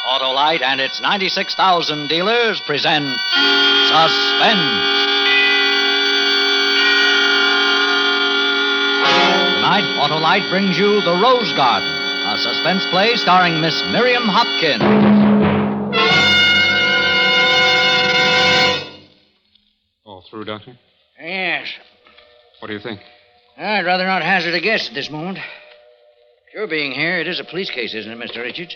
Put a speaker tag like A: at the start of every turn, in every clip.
A: Autolite and its 96,000 dealers present Suspense. Tonight, Autolite brings you The Rose Garden, a suspense play starring Miss Miriam Hopkins.
B: All through, Doctor?
C: Yes.
B: What do you think?
C: I'd rather not hazard a guess at this moment. Your being here, it is a police case, isn't it, Mr. Richards?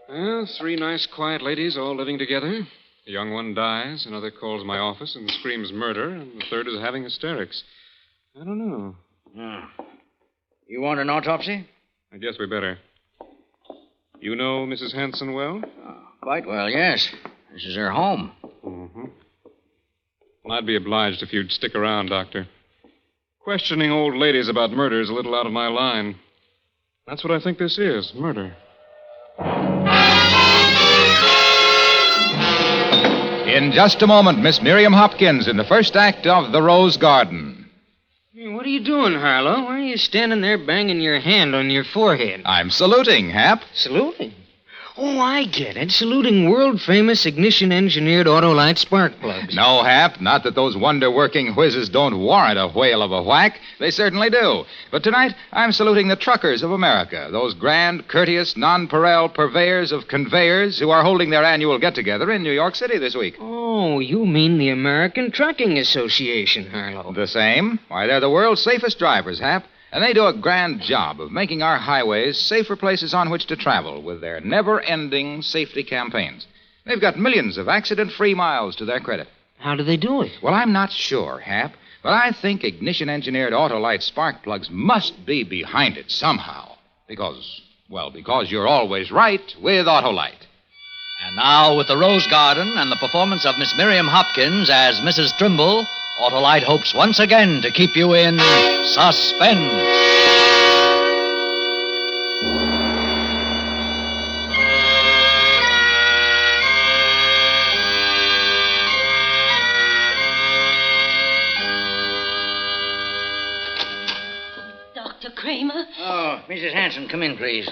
B: Well, 3 nice, quiet ladies all living together. The young one dies, another calls my office and screams murder, and the third is having hysterics. I don't know.
C: Oh. You want an autopsy?
B: I guess we better. You know Mrs. Hanson well?
C: Quite well, yes. This is her home.
B: Mm-hmm. Well, I'd be obliged if you'd stick around, Doctor. Questioning old ladies about murder is a little out of my line. That's what I think this is, murder.
D: In just a moment, Miss Miriam Hopkins in the first act of The Rose Garden.
E: Hey, what are you doing, Harlow? Why are you standing there banging your hand on your forehead?
D: I'm saluting, Hap.
E: Saluting? Oh, I get it. Saluting world-famous ignition-engineered Autolite spark plugs.
D: No, Hap, not that those wonder-working whizzes don't warrant a whale of a whack. They certainly do. But tonight, I'm saluting the truckers of America, those grand, courteous, nonpareil purveyors of conveyors who are holding their annual get-together in New York City this week.
E: Oh, you mean the American Trucking Association, Harlow.
D: The same. Why, they're the world's safest drivers, Hap. And they do a grand job of making our highways safer places on which to travel with their never-ending safety campaigns. They've got millions of accident-free miles to their credit.
E: How do they do it?
D: Well, I'm not sure, Hap, but I think ignition-engineered Autolite spark plugs must be behind it somehow. Because you're always right with Autolite.
A: And now, with The Rose Garden and the performance of Miss Miriam Hopkins as Mrs. Trimble, Autolite hopes once again to keep you in suspense.
F: Dr. Kramer?
C: Oh, Mrs. Hanson, come in, please.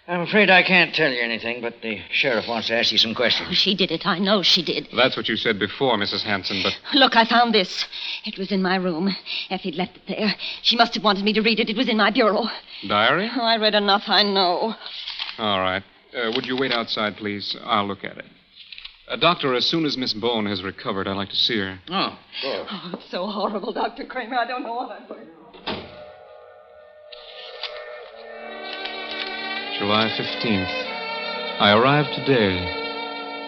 C: I'm afraid I can't tell you anything, but the sheriff wants to ask you some questions.
F: She did it. I know she did.
B: That's what you said before, Mrs. Hanson, but...
F: Look, I found this. It was in my room. Effie'd left it there. She must have wanted me to read it. It was in my bureau.
B: Diary?
F: Oh, I read enough, I know.
B: All right. Would you wait outside, please? I'll look at it. Doctor, as soon as Miss Bone has recovered, I'd like to see her.
C: Oh, good.
F: Oh, it's so horrible, Dr. Kramer. I don't know what I'm going to do.
B: July 15th. I arrived today.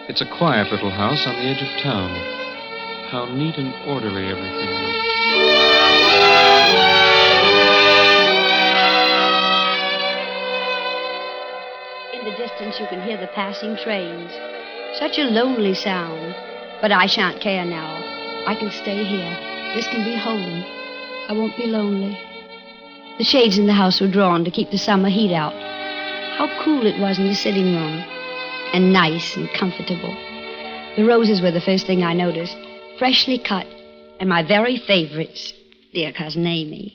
B: It's a quiet little house on the edge of town. How neat and orderly everything is.
G: In the distance, you can hear the passing trains. Such a lonely sound. But I shan't care now. I can stay here. This can be home. I won't be lonely. The shades in the house were drawn to keep the summer heat out. How cool it was in the sitting room. And nice and comfortable. The roses were the first thing I noticed. Freshly cut. And my very favorites. Dear Cousin Amy.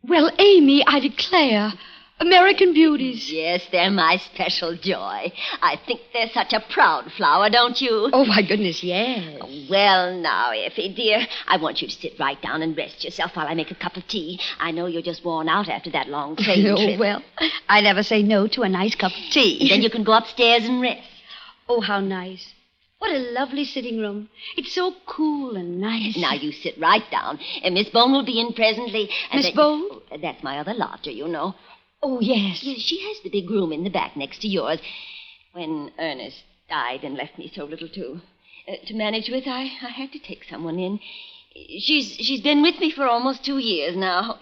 G: Well, Amy, I declare. American beauties.
F: Yes, they're my special joy. I think they're such a proud flower, don't you?
G: Oh, my goodness, yes.
F: Well, now, Effie, dear, I want you to sit right down and rest yourself while I make a cup of tea. I know you're just worn out after that long train
G: Oh,
F: trip.
G: well, I never say no to a nice cup of tea.
F: Then you can go upstairs and rest.
G: Oh, how nice. What a lovely sitting room. It's so cool and nice.
F: Now, you sit right down. And Miss Bone will be in presently.
G: Miss Bone?
F: Oh, that's my other lodger, you know.
G: Oh, yes.
F: Yes, she has the big room in the back next to yours. When Ernest died and left me so little to manage with, I had to take someone in. She's been with me for almost 2 years now.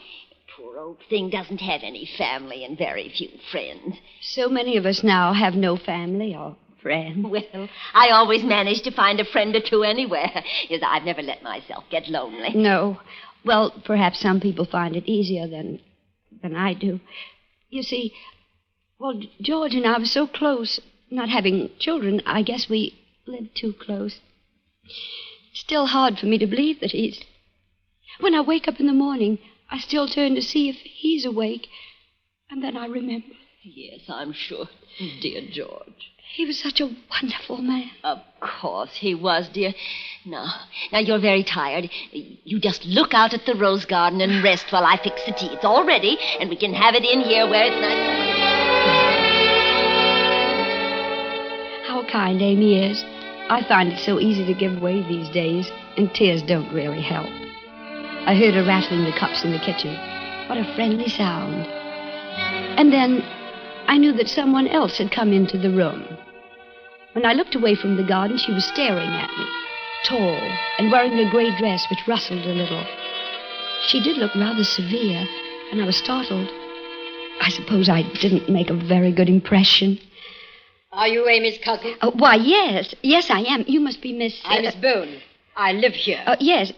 F: Poor old thing doesn't have any family and very few friends.
G: So many of us now have no family or friends.
F: Well, I always manage to find a friend or two anywhere. Yes, I've never let myself get lonely.
G: No. Well, perhaps some people find it easier than I do. You see, well, George and I were so close. Not having children, I guess we lived too close. It's still hard for me to believe that he's... When I wake up in the morning, I still turn to see if he's awake. And then I remember
F: Yes, I'm sure. Dear George.
G: He was such a wonderful man.
F: Of course he was, dear. Now, you're very tired. You just look out at the rose garden and rest while I fix the tea. It's all ready, and we can have it in here where it's nice.
G: How kind Amy is. I find it so easy to give way these days, and tears don't really help. I heard her rattling the cups in the kitchen. What a friendly sound. And then I knew that someone else had come into the room. When I looked away from the garden, she was staring at me, tall and wearing a gray dress which rustled a little. She did look rather severe, and I was startled. I suppose I didn't make a very good impression.
H: Are you Amy's cousin?
G: Why, yes. Yes, I am. You must be Miss...
H: I'm Miss Bone. I live here.
G: Yes.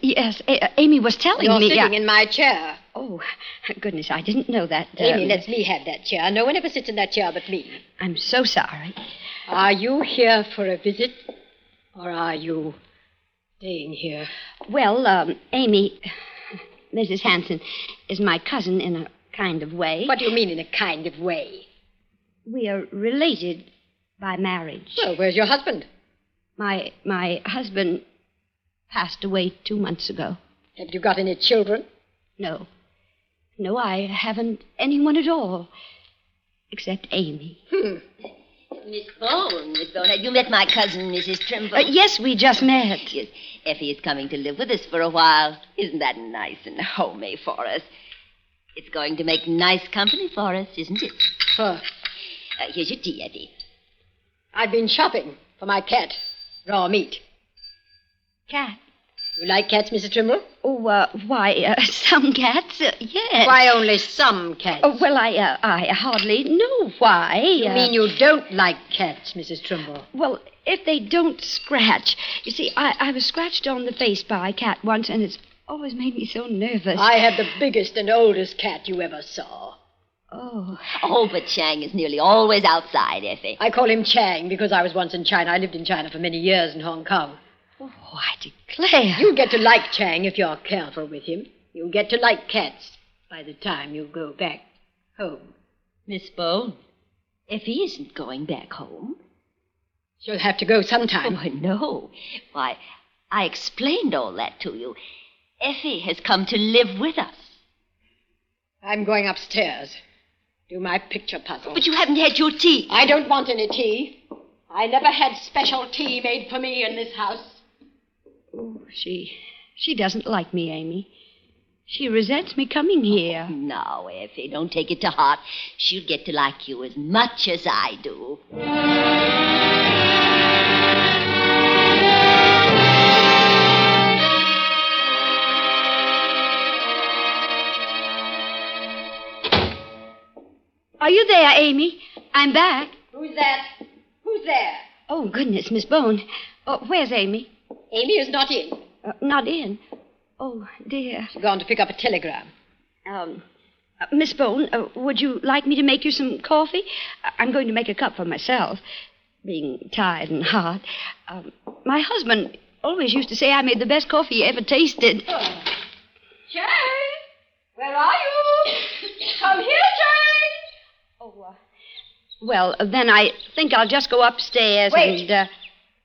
G: Amy was telling me...
H: You're sitting in my chair.
G: Oh, goodness, I didn't know that.
H: Amy lets me have that chair. No one ever sits in that chair but me.
G: I'm so sorry.
H: Are you here for a visit, or are you staying here?
G: Well, Amy, Mrs. Hanson, is my cousin in a kind of way.
H: What do you mean in a kind of way?
G: We are related by marriage.
H: Well, where's your husband?
G: My husband passed away 2 months ago.
H: Have you got any children?
G: No. No, I haven't anyone at all. Except Amy.
F: Miss Bone, have you met my cousin, Mrs. Trimble?
G: Yes, we just met.
F: Yes, Effie is coming to live with us for a while. Isn't that nice and homey for us? It's going to make nice company for us, isn't it? Here's your tea, Effie.
H: I've been shopping for my cat, raw meat.
G: Cat?
H: You like cats, Mrs. Trimble?
G: Oh, why, some cats, yes.
H: Why only some cats?
G: Oh, well, I hardly know why.
H: You mean you don't like cats, Mrs. Trimble?
G: Well, if they don't scratch. You see, I was scratched on the face by a cat once, and it's always made me so nervous.
H: I have the biggest and oldest cat you ever saw.
F: Oh, but Chang is nearly always outside, Effie.
H: I call him Chang because I was once in China. I lived in China for many years in Hong Kong.
G: Oh, I declare.
H: You'll get to like Chang if you're careful with him. You'll get to like cats by the time you go back home.
F: Miss Bone, Effie isn't going back home.
H: She'll have to go sometime.
F: Oh, I know. Why, I explained all that to you. Effie has come to live with us.
H: I'm going upstairs. Do my picture puzzle.
F: But you haven't had your tea.
H: I don't want any tea. I never had special tea made for me in this house.
G: Oh, she doesn't like me, Amy. She resents me coming here.
F: No, Effie, don't take it to heart. She'll get to like you as much as I do.
G: Are you there, Amy? I'm back.
H: Who's that? Who's there?
G: Oh, goodness, Miss Bone. Oh, where's Amy?
H: Amy is not in.
G: Not in? Oh, dear.
H: She's gone to pick up a telegram.
G: Miss Bone, would you like me to make you some coffee? I'm going to make a cup for myself, being tired and hot. My husband always used to say I made the best coffee he ever tasted.
H: Oh. Chang! Where are you? Come here, Chang!
G: Oh, well, then I think I'll just go upstairs.
H: Wait.
G: And,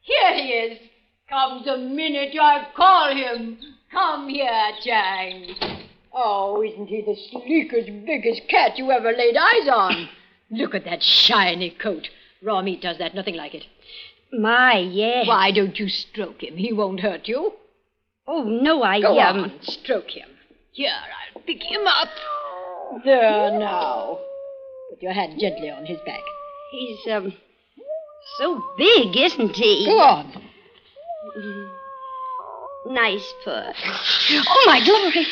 H: Here he is. Comes the minute I call him. Come here, Chang. Oh, isn't he the sleekest, biggest cat you ever laid eyes on? Look at that shiny coat. Raw meat does that, nothing like it.
G: My, yes.
H: Why don't you stroke him? He won't hurt you.
G: Oh, no,
H: Go on, stroke him. Here, I'll pick him up. There now. Put your hand gently on his back.
G: He's, so big, isn't he?
H: Go on.
G: Nice purr. Oh, my glory.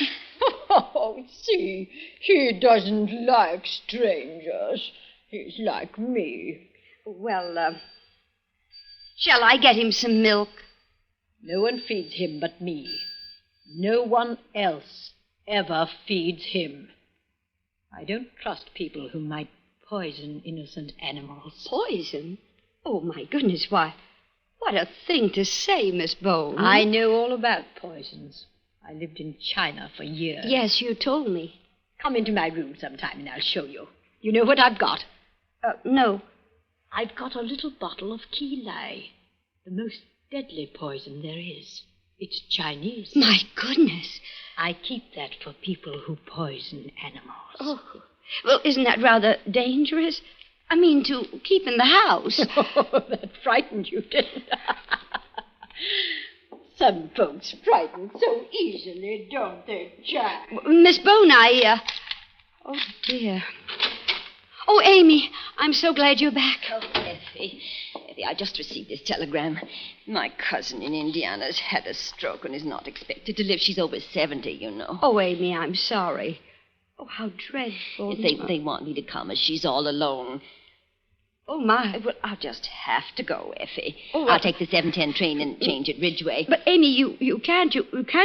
H: Oh, see, he doesn't like strangers. He's like me.
G: Well, shall I get him some milk?
H: No one feeds him but me. No one else ever feeds him. I don't trust people who might poison innocent animals.
G: Poison? Oh, my goodness, why, what a thing to say, Miss Bone.
H: I know all about poisons. I lived in China for years.
G: Yes, you told me.
H: Come into my room sometime and I'll show you. You know what I've got?
G: No.
H: I've got a little bottle of Keelai, the most deadly poison there is. It's Chinese.
G: My goodness.
H: I keep that for people who poison animals.
G: Oh. Well, isn't that rather dangerous? I mean, to keep in the house.
H: Oh, that frightened you, didn't it? Some folks frighten so easily, don't they, Jack?
G: Miss Bone, Oh, dear. Oh, Amy, I'm so glad you're back.
F: Oh, Effie, I just received this telegram. My cousin in Indiana's had a stroke and is not expected to live. She's over 70, you know.
G: Oh, Amy, I'm sorry. Oh, how dreadful.
F: They want me to come as she's all alone.
G: Oh, my.
F: Well, I'll just have to go, Effie.
G: Oh,
F: I'll take the 7:10 train and change at Ridgeway.
G: But, Amy, you can't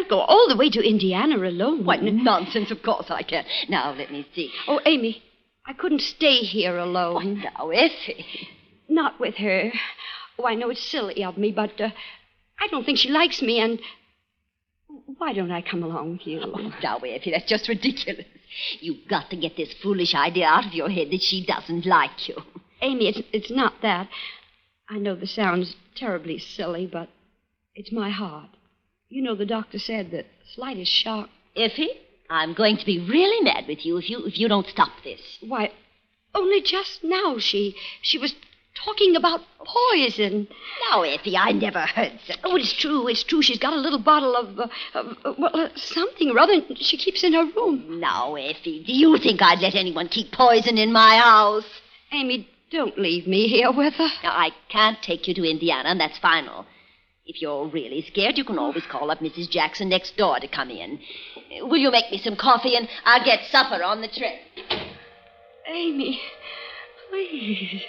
G: go all the way to Indiana alone.
F: What nonsense, of course I can. Now, let me see.
G: Oh, Amy, I couldn't stay here alone.
F: Oh, now, Effie.
G: Not with her. Oh, I know it's silly of me, but I don't think she likes me, and why don't I come along with you?
F: Oh, now, Effie, that's just ridiculous. You've got to get this foolish idea out of your head that she doesn't like you.
G: Amy, it's not that. I know this sounds terribly silly, but it's my heart. You know, the doctor said that slightest shock...
F: Effie, I'm going to be really mad with you if you don't stop this.
G: Why, only just now she was talking about poison.
F: Now, Effie, I never heard such...
G: Oh, it's true. She's got a little bottle of something or other she keeps in her room.
F: Now, Effie, do you think I'd let anyone keep poison in my house?
G: Amy, don't leave me here with her.
F: Now, I can't take you to Indiana, and that's final. If you're really scared, you can always call up Mrs. Jackson next door to come in. Will you make me some coffee, and I'll get supper on the train?
G: Amy, please.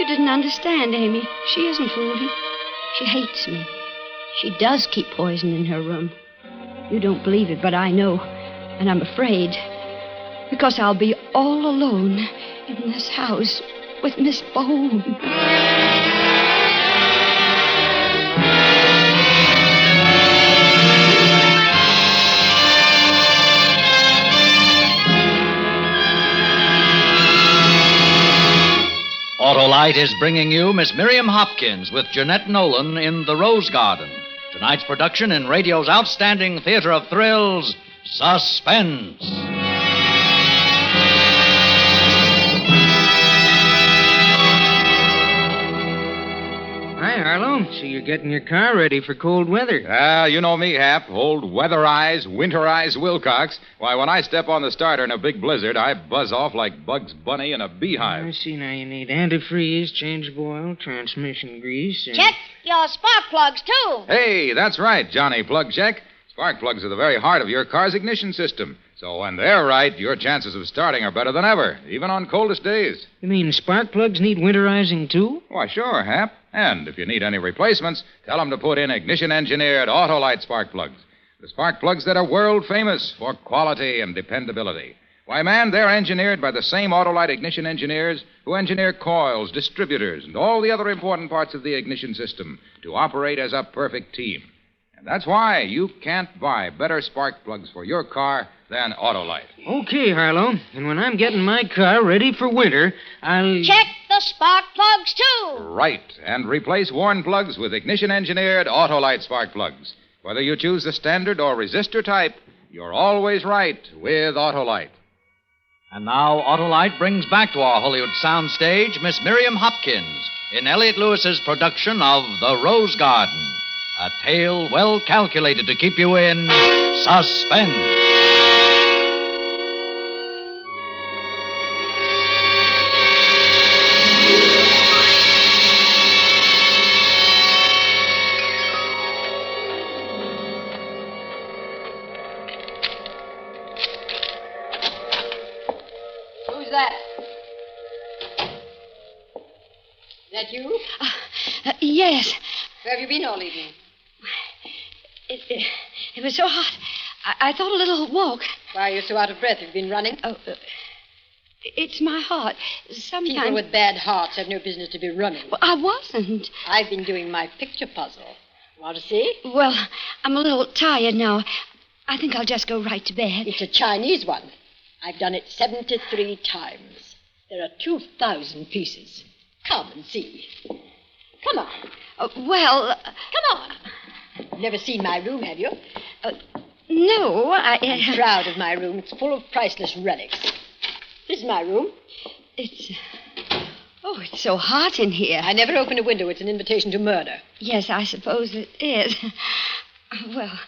G: You didn't understand, Amy. She isn't fooling. She hates me. She does keep poison in her room. You don't believe it, but I know. And I'm afraid. Because I'll be all alone in this house with Miss Bone.
A: Autolite is bringing you Miss Miriam Hopkins with Jeanette Nolan in The Rose Garden. Tonight's production in radio's outstanding theater of thrills, Suspense.
E: Hi, Harlow. So you're getting your car ready for cold weather.
D: You know me, Hap. Old Weather Eyes, Winter Eyes Wilcox. Why, when I step on the starter in a big blizzard, I buzz off like Bugs Bunny in a beehive.
E: I see. Now you need antifreeze, changeable oil, transmission grease, and...
H: Check your spark plugs, too.
D: Hey, that's right, Johnny Plug Check. Spark plugs are the very heart of your car's ignition system. So when they're right, your chances of starting are better than ever, even on coldest days.
E: You mean spark plugs need winterizing, too?
D: Why, sure, Hap. And if you need any replacements, tell them to put in ignition-engineered Autolite spark plugs. The spark plugs that are world famous for quality and dependability. Why, man, they're engineered by the same Autolite ignition engineers who engineer coils, distributors, and all the other important parts of the ignition system to operate as a perfect team. And that's why you can't buy better spark plugs for your car than Autolite.
E: Okay, Harlow. And when I'm getting my car ready for winter, I'll...
H: Check the spark plugs, too.
D: Right. And replace worn plugs with ignition-engineered Autolite spark plugs. Whether you choose the standard or resistor type, you're always right with Autolite.
A: And now Autolite brings back to our Hollywood soundstage Miss Miriam Hopkins in Elliot Lewis's production of The Rose Garden, a tale well calculated to keep you in suspense.
H: Who's that? Is that you?
G: Yes.
H: Where have you been all evening?
G: It was so hot. I thought a little walk.
H: Why are you so out of breath? Have you been running?
G: Oh, it's my heart. Sometimes...
H: People with bad hearts have no business to be running.
G: Well, I wasn't.
H: I've been doing my picture puzzle. Want to see?
G: Well, I'm a little tired now. I think I'll just go right to bed.
H: It's a Chinese one. I've done it 73 times. There are 2,000 pieces. Come and see. Come on.
G: Well...
H: Come on. Never seen my room, have you?
G: No,
H: I'm proud of my room. It's full of priceless relics. This is my room.
G: It's so hot in here.
H: I never open a window. It's an invitation to murder.
G: Yes, I suppose it is. Well,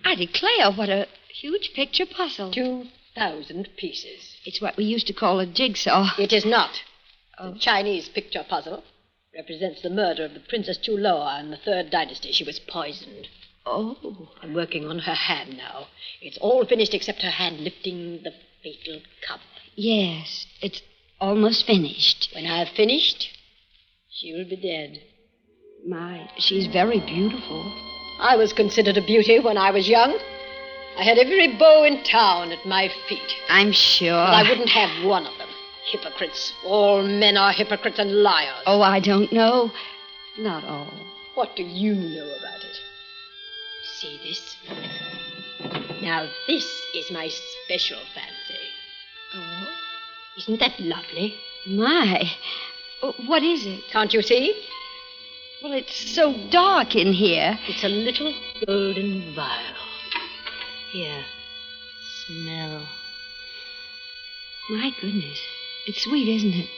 G: I declare, what a huge picture puzzle.
H: 2,000 pieces.
G: It's what we used to call a jigsaw.
H: It is not. The Chinese picture puzzle represents the murder of the Princess Chuloa in the Third Dynasty. She was poisoned.
G: Oh.
H: I'm working on her hand now. It's all finished except her hand lifting the fatal cup.
G: Yes, it's almost finished.
H: When I've finished, she will be dead.
G: My, she's very beautiful.
H: I was considered a beauty when I was young. I had every beau in town at my feet.
G: I'm sure.
H: But I wouldn't have one of them. Hypocrites. All men are hypocrites and liars.
G: Oh, I don't know. Not all.
H: What do you know about it? See this? Now, this is my special fancy.
G: Oh?
H: Isn't that lovely?
G: My. What is it?
H: Can't you see?
G: Well, it's so dark in here.
H: It's a little golden vial. Here, smell.
G: My goodness. It's sweet, isn't it?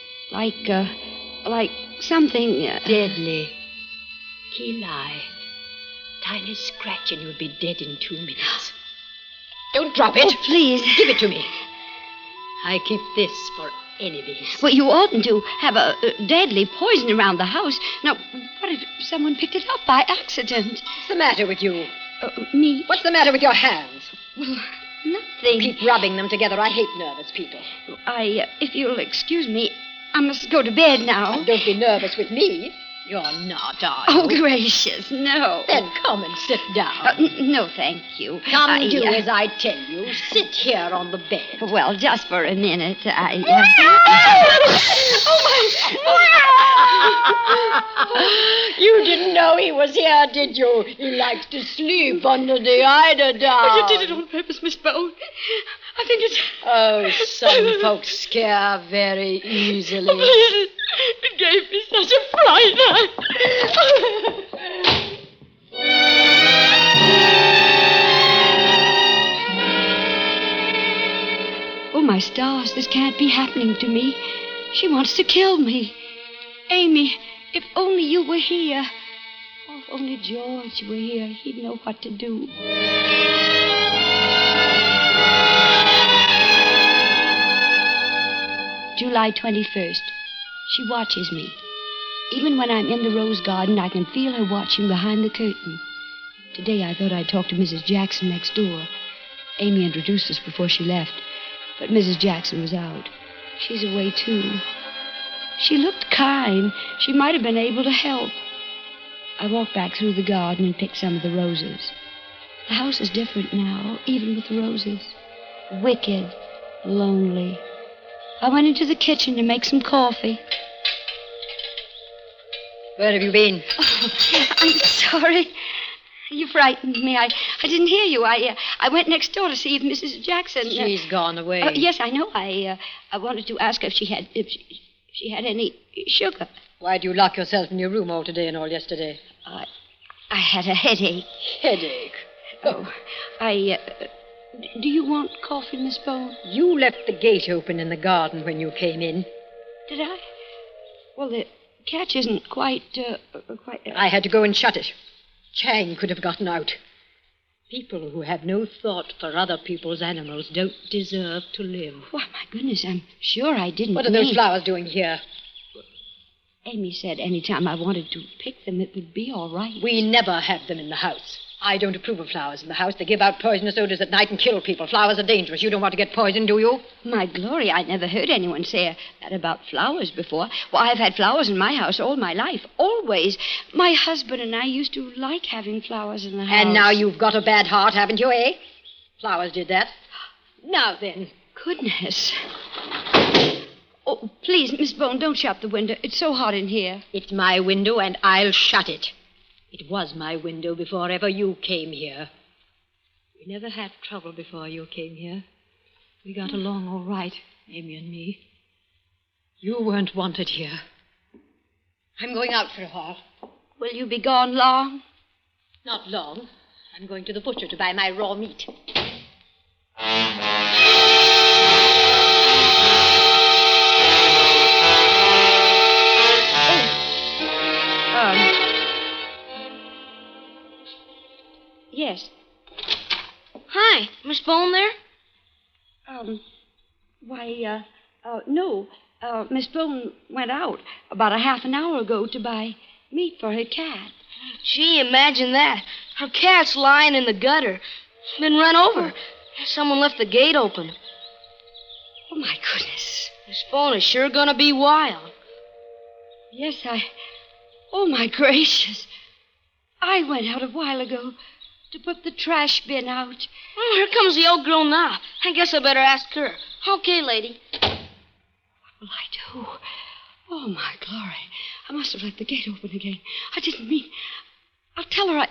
G: Like something...
H: Deadly. Key lie. Tiny scratch and you'll be dead in 2 minutes. Don't drop it.
G: Oh, please.
H: Give it to me. I keep this for enemies.
G: Well, you oughtn't to have a deadly poison around the house. Now, what if someone picked it up by accident?
H: What's the matter with you?
G: Me?
H: What's the matter with your hands?
G: Well, nothing.
H: Keep rubbing them together. I hate nervous people.
G: If you'll excuse me, I must go to bed now.
H: Oh, don't be nervous with me. You're not, are you?
G: Oh, gracious, no.
H: Then come and sit down.
G: No, thank you.
H: Come do as I tell you. Sit here on the bed.
G: Well, just for a minute,
H: You didn't know he was here, did you? He likes to sleep under the eiderdown.
G: Oh, you did it on purpose, Miss Bow. I think it's...
H: Oh, some folks scare very easily.
G: Oh, please, it gave me such a fright. Oh, my stars, this can't be happening to me. She wants to kill me. Amy, if only you were here. Oh, if only George were here, he'd know what to do. July 21st. She watches me. Even when I'm in the rose garden, I can feel her watching behind the curtain. Today I thought I'd talk to Mrs. Jackson next door. Amy introduced us before she left, but Mrs. Jackson was out. She's away, too. She looked kind. She might have been able to help. I walked back through the garden and picked some of the roses. The house is different now, even with the roses. Wicked, lonely. I went into the kitchen to make some coffee.
H: Where have you been?
G: Oh, I'm sorry. You frightened me. I didn't hear you. I went next door to see if Mrs. Jackson...
H: She's gone away.
G: Yes, I know. I wanted to ask her if she had any sugar.
H: Why'd you lock yourself in your room all today and all yesterday?
G: I had a headache.
H: Headache?
G: Oh, do you want coffee, Miss Bone?
H: You left the gate open in the garden when you came in.
G: Did I? Well, the catch isn't quite...
H: I had to go and shut it. Chang could have gotten out. People who have no thought for other people's animals don't deserve to live.
G: Why, my goodness, I'm sure I didn't
H: What are those flowers doing here?
G: Amy said any time I wanted to pick them, it would be all right.
H: We never have them in the house. I don't approve of flowers in the house. They give out poisonous odors at night and kill people. Flowers are dangerous. You don't want to get poisoned, do you?
G: My glory, I never heard anyone say that about flowers before. Well, I've had flowers in my house all my life, always. My husband and I used to like having flowers in the house.
H: And now you've got a bad heart, haven't you, eh? Flowers did that. Now then.
G: Goodness. Oh, please, Miss Bone, don't shut the window. It's so hot in here.
H: It's my window, and I'll shut it. It was my window before ever you came here.
I: We never had trouble before you came here. We got along all right, Amy and me. You weren't wanted here. I'm going out for a while.
G: Will you be gone long?
I: Not long. I'm going to the butcher to buy my raw meat.
G: Yes. Hi, Miss Bone there? No. Miss Bone went out about a half an hour ago to buy meat for her cat.
J: Gee, imagine that. Her cat's lying in the gutter. She's been run over. Someone left the gate open.
G: Oh, my goodness.
J: Miss Bone is sure gonna be wild.
G: Yes, Oh, my gracious. I went out a while ago to put the trash bin out.
J: Oh, here comes the old girl now. I guess I better ask her. Okay, lady.
G: What will I do? Oh, my glory. I must have left the gate open again. I didn't mean... I'll tell her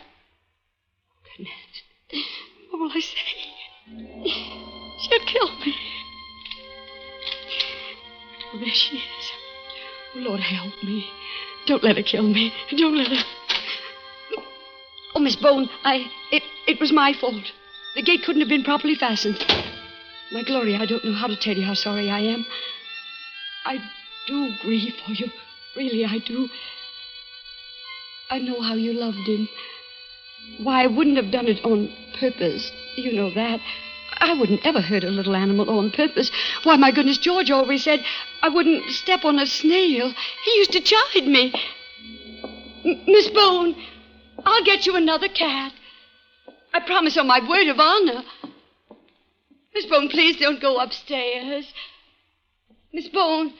G: Goodness. What will I say? She'll kill me. Oh, there she is. Oh, Lord, help me. Don't let her kill me. Don't let her... Oh, Miss Bone, it was my fault. The gate couldn't have been properly fastened. My glory, I don't know how to tell you how sorry I am. I do grieve for you. Really, I do. I know how you loved him. Why, I wouldn't have done it on purpose. You know that. I wouldn't ever hurt a little animal on purpose. Why, my goodness, George always said I wouldn't step on a snail. He used to chide me. Miss Bone, I'll get you another cat. I promise on my word of honor. Miss Bone, please don't go upstairs. Miss Bone.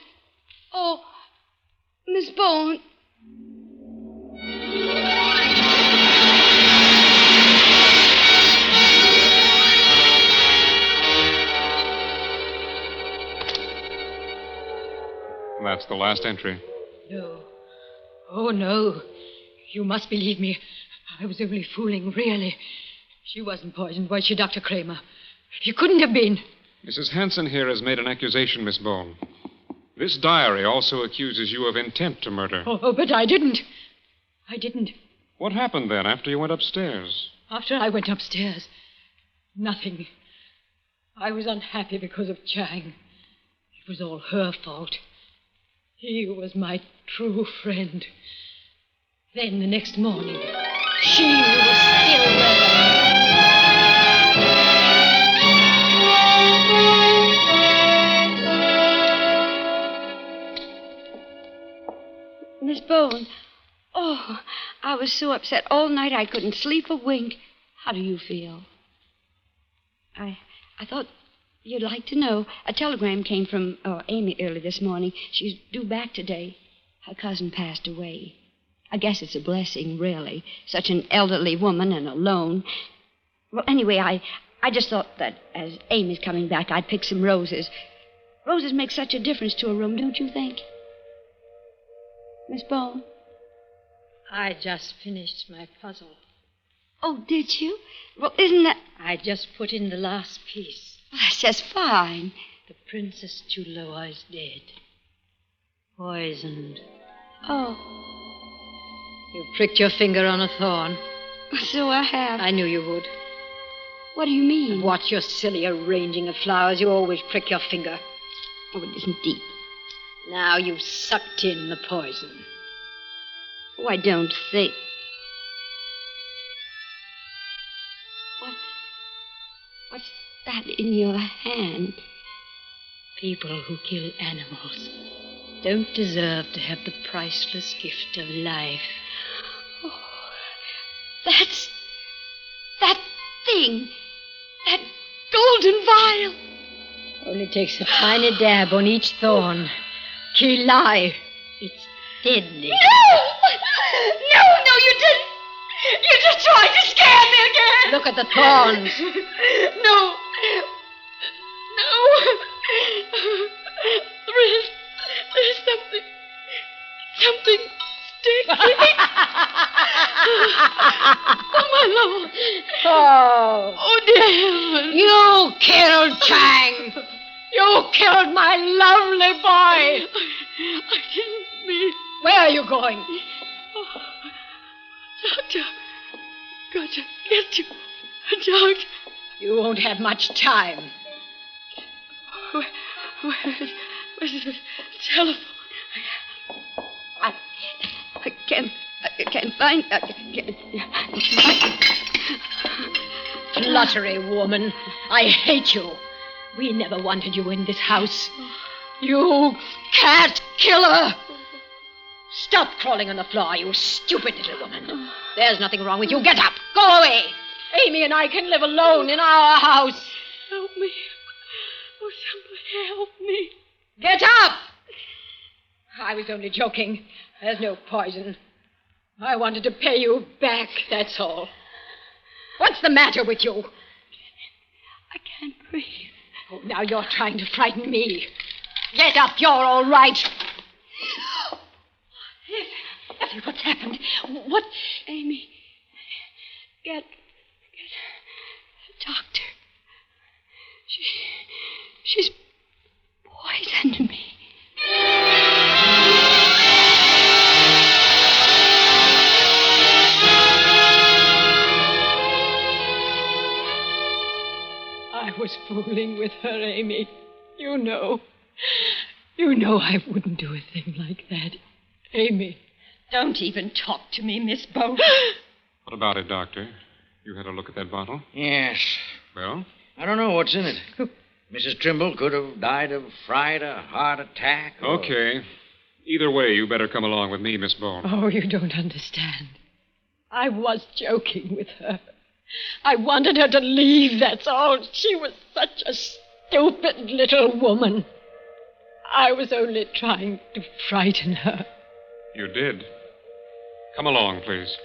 G: Oh, Miss Bone.
B: That's the last entry.
I: No. Oh, no. You must believe me. I was only fooling, really. She wasn't poisoned, was she, Dr. Kramer? She couldn't have been.
B: Mrs. Hanson here has made an accusation, Miss Bone. This diary also accuses you of intent to murder.
I: Oh, but I didn't. I didn't.
B: What happened then after you went upstairs?
I: After I went upstairs, nothing. I was unhappy because of Chang. It was all her fault. He was my true friend. Then the next morning, she was still there.
G: Miss Bone. Oh, I was so upset all night I couldn't sleep a wink. How do you feel? I thought you'd like to know. A telegram came from Amy early this morning. She's due back today. Her cousin passed away. I guess it's a blessing, really. Such an elderly woman and alone. Well, anyway, I just thought that as Amy's coming back, I'd pick some roses. Roses make such a difference to a room, don't you think? Miss Bone?
I: I just finished my puzzle.
G: Oh, did you? Well, isn't that...
I: I just put in the last piece.
G: Well, that's just fine.
I: The Princess Chuloa is dead. Poisoned.
G: Oh.
I: You pricked your finger on a thorn.
G: So I have.
I: I knew you would.
G: What do you mean?
I: Watch your silly arranging of flowers. You always prick your finger.
G: Oh, it isn't deep.
I: Now you've sucked in the poison.
G: Oh, I don't think... What's that in your hand?
I: People who kill animals don't deserve to have the priceless gift of life.
G: Oh, that's... that thing. That golden vial.
I: Only takes a tiny dab on each thorn. Kilai. It's deadly.
G: No! No, you didn't. You just tried to scare me again.
I: Look at the thorns.
G: No. There's something sticky.
I: Oh, my Lord.
H: Oh.
I: Oh, dear heavens.
H: You killed Chang. You killed my lovely boy.
I: I didn't mean...
H: Where are you going?
I: Oh, Doctor. Got to get you. Doctor.
H: You won't have much time.
I: Where's the telephone?
G: I can't find...
H: Fluttery woman. I hate you. We never wanted you in this house. You cat killer. Stop crawling on the floor, you stupid little woman. There's nothing wrong with you. Get up. Go away. Amy and I can live alone in our house.
I: Help me. Oh, somebody help me.
H: Get up. I was only joking. There's no poison. I wanted to pay you back, that's all. What's the matter with you?
I: I can't breathe.
H: Oh, now you're trying to frighten me. Get up, you're all right. Effie, what's happened? What?
G: Amy, get the doctor. She's poisoned me.
I: I was fooling with her, Amy. You know I wouldn't do a thing like that. Amy.
F: Don't even talk to me, Miss Bolt.
B: What about it, Doctor? You had a look at that bottle?
C: Yes.
B: Well?
C: I don't know what's in it. Mrs. Trimble could have died of fright, a heart attack. Or...
B: Okay. Either way, you better come along with me, Miss Ball.
I: Oh, you don't understand. I was joking with her. I wanted her to leave, that's all. She was such a stupid little woman. I was only trying to frighten her.
B: You did. Come along, please.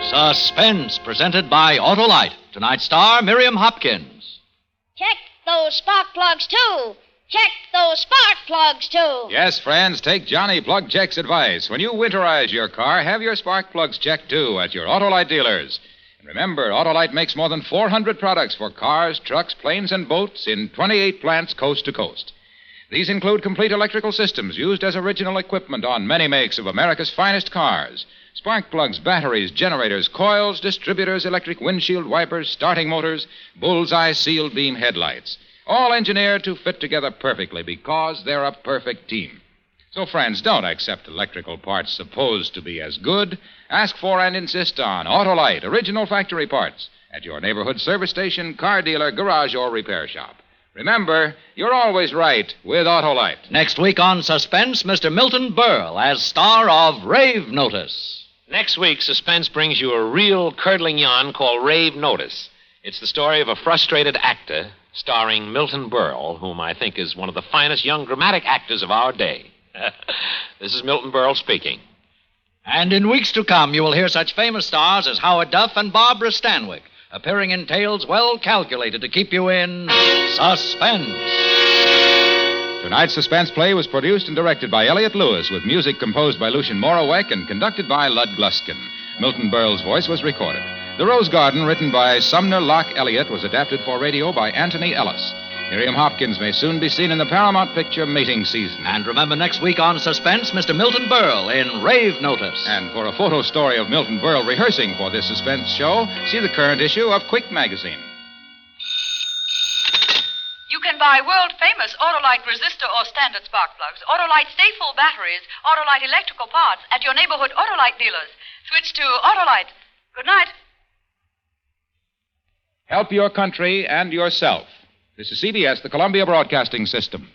A: Suspense, presented by Autolite. Tonight's star, Miriam Hopkins.
J: Check those spark plugs, too. Check those spark plugs, too.
D: Yes, friends, take Johnny Plug Check's advice. When you winterize your car, have your spark plugs checked, too, at your Autolite dealers. And remember, Autolite makes more than 400 products for cars, trucks, planes, and boats in 28 plants coast to coast. These include complete electrical systems used as original equipment on many makes of America's finest cars. Spark plugs, batteries, generators, coils, distributors, electric windshield wipers, starting motors, bullseye sealed beam headlights. All engineered to fit together perfectly because they're a perfect team. So, friends, don't accept electrical parts supposed to be as good. Ask for and insist on Autolite, original factory parts, at your neighborhood service station, car dealer, garage, or repair shop. Remember, you're always right with Autolite.
A: Next week on Suspense, Mr. Milton Berle as star of Rave Notice.
K: Next week, Suspense brings you a real curdling yarn called Rave Notice. It's the story of a frustrated actor starring Milton Berle, whom I think is one of the finest young dramatic actors of our day. This is Milton Berle speaking.
A: And in weeks to come, you will hear such famous stars as Howard Duff and Barbara Stanwyck, appearing in tales well calculated to keep you in suspense.
D: Tonight's suspense play was produced and directed by Elliott Lewis, with music composed by Lucien Moraweck and conducted by Lud Gluskin. Milton Berle's voice was recorded. The Rose Garden, written by Sumner Locke Elliott, was adapted for radio by Anthony Ellis. Miriam Hopkins may soon be seen in the Paramount picture Mating Season.
A: And remember, next week on Suspense, Mr. Milton Berle in Rave Notice.
D: And for a photo story of Milton Berle rehearsing for this suspense show, see the current issue of Quick magazine.
L: You can buy world-famous Autolite resistor or standard spark plugs, Autolite stay-full batteries, Autolite electrical parts at your neighborhood Autolite dealers. Switch to Autolite. Good night.
D: Help your country and yourself. This is CBS, the Columbia Broadcasting System.